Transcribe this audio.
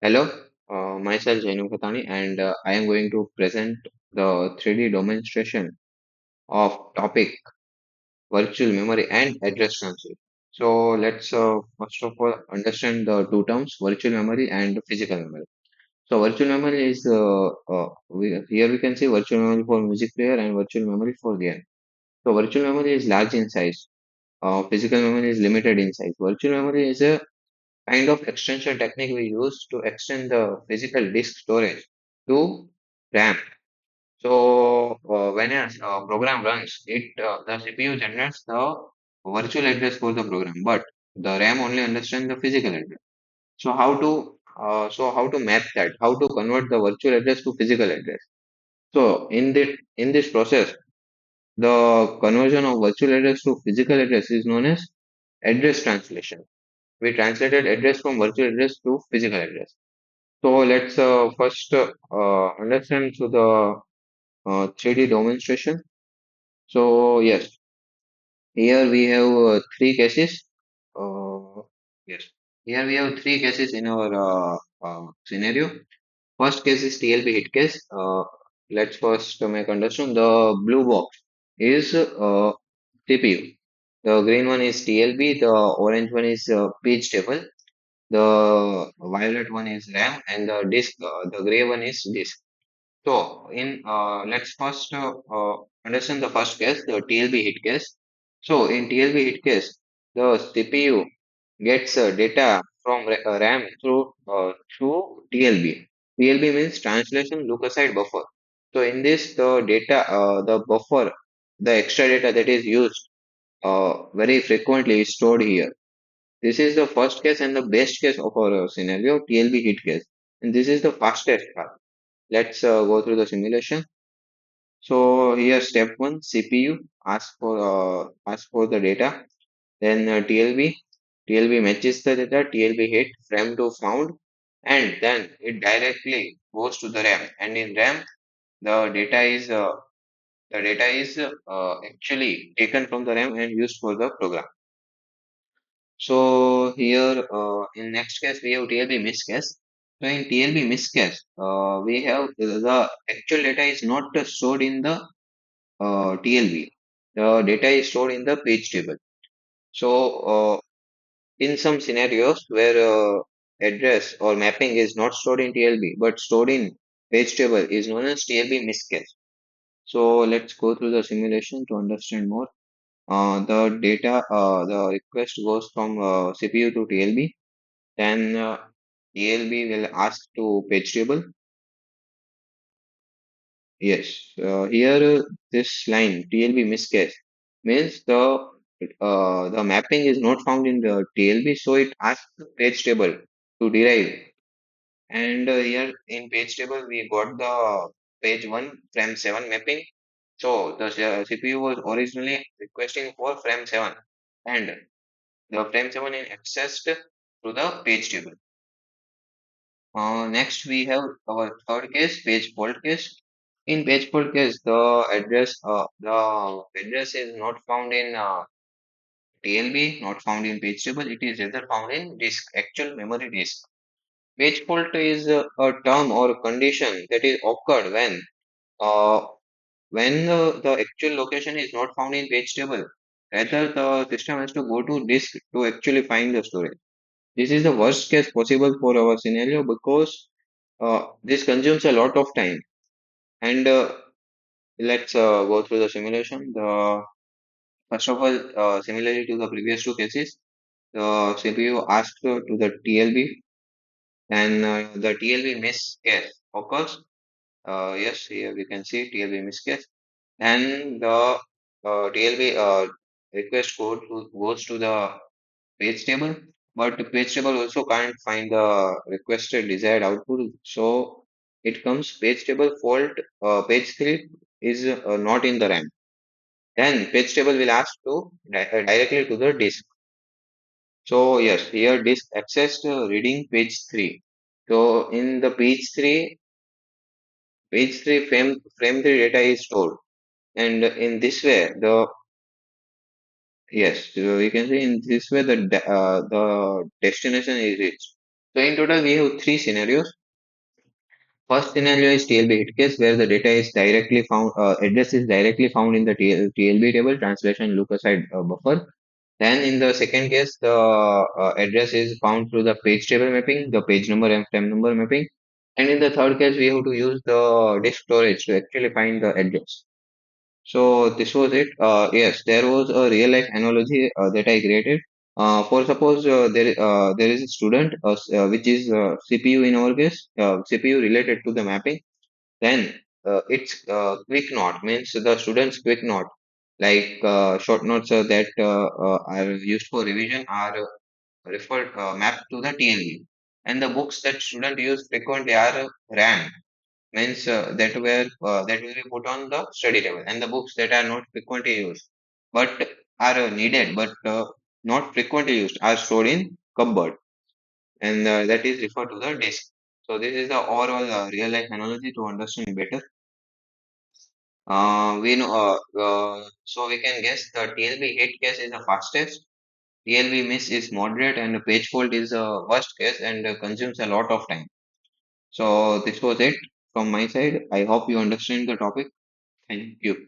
Hello, myself Jainu Khatani, and I am going to present the 3D demonstration of topic virtual memory and address transfer. So let's first of all understand the two terms virtual memory and physical memory. So virtual memory is here we can see virtual memory for music player and virtual memory for game. So virtual memory is large in size. Physical memory is limited in size. Virtual memory is a kind of extension technique we use to extend the physical disk storage to RAM. So when a program runs, the CPU generates the virtual address for the program, but the RAM only understands the physical address. So how to map that? How to convert the virtual address to physical address? So in this process, the conversion of virtual address to physical address is known as address translation. We translated address from virtual address to physical address. So let's first understand to the 3D demonstration. So yes, here we have three cases. Yes, here we have three cases in our scenario. First case is TLB hit case. Let's first make understand the blue box is CPU. The green one is TLB. The orange one is page table. The violet one is RAM, and the disk, the gray one is disk. So, let's first understand the first case, the TLB hit case. So, in TLB hit case, the CPU gets data from RAM through TLB. TLB means translation look aside buffer. So, in this, the data, the buffer, the extra data that is used very frequently is stored here. This is the first case and the best case of our scenario, TLB hit case. And this is the fastest part. Let's go through the simulation. So here step one, CPU ask for the data. Then TLB matches the data. TLB hit frame to found, and then it directly goes to the RAM. And in RAM, the data is actually taken from the RAM and used for the program. So here in next case we have TLB miss case. So in TLB miss case, we have the actual data is not stored in the TLB. The data is stored in the page table. So, in some scenarios where address or mapping is not stored in TLB but stored in page table is known as TLB miscast. So, let's go through the simulation to understand more. The request goes from CPU to TLB. Then TLB will ask to page table. Yes, here this line TLB miscast means the mapping is not found in the TLB, so it asks the page table to derive. And here in page table we got the page one frame seven mapping. So the CPU was originally requesting for frame seven, and the frame seven is accessed to the page table. Next, we have our third case, page fault case. In page fault case, the address is not found in TLB, not found in page table. It is rather found in disk, actual memory disk. Page fault is a term or condition that is occurred uh, when the actual location is not found in page table. Rather, the system has to go to disk to actually find the storage. This is the worst case possible for our scenario because this consumes a lot of time. And let's go through the simulation. First of all, similarly to the previous two cases, the CPU asked to the TLB, and the TLB miss case occurs. Yes, here we can see TLB miss case, and the TLB request code goes to the page table, but the page table also can't find the requested desired output. So it comes page table fault, page 3 is not in the RAM. Then page table will ask to directly to the disk. So yes, here disk accessed reading page 3. So in the page 3 frame 3 data is stored. And in this way, yes, so you can see in this way the destination is reached. So in total, we have three scenarios. First scenario is TLB hit case where the data is directly found, address is directly found in the TLB table, translation look aside buffer. Then in the second case, the address is found through the page table mapping, the page number and frame number mapping. And in the third case, we have to use the disk storage to actually find the address. So this was it. Yes, there was a real life analogy that I created. For suppose there is a student which is CPU in our case, CPU related to the mapping. Then it's quick note means the student's quick note like short notes are used for revision are referred mapped to the TLE, and the books that student use frequently are RAM means that will be put on the study table, and the books that are not frequently used but are needed but not frequently used are stored in cupboard, and that is referred to the disk. So this is the overall real life analogy to understand better. We know so we can guess the TLB hit case is the fastest, TLB miss is moderate, and the page fault is the worst case and consumes a lot of time. So this was it from my side. I hope you understand the topic. Thank you.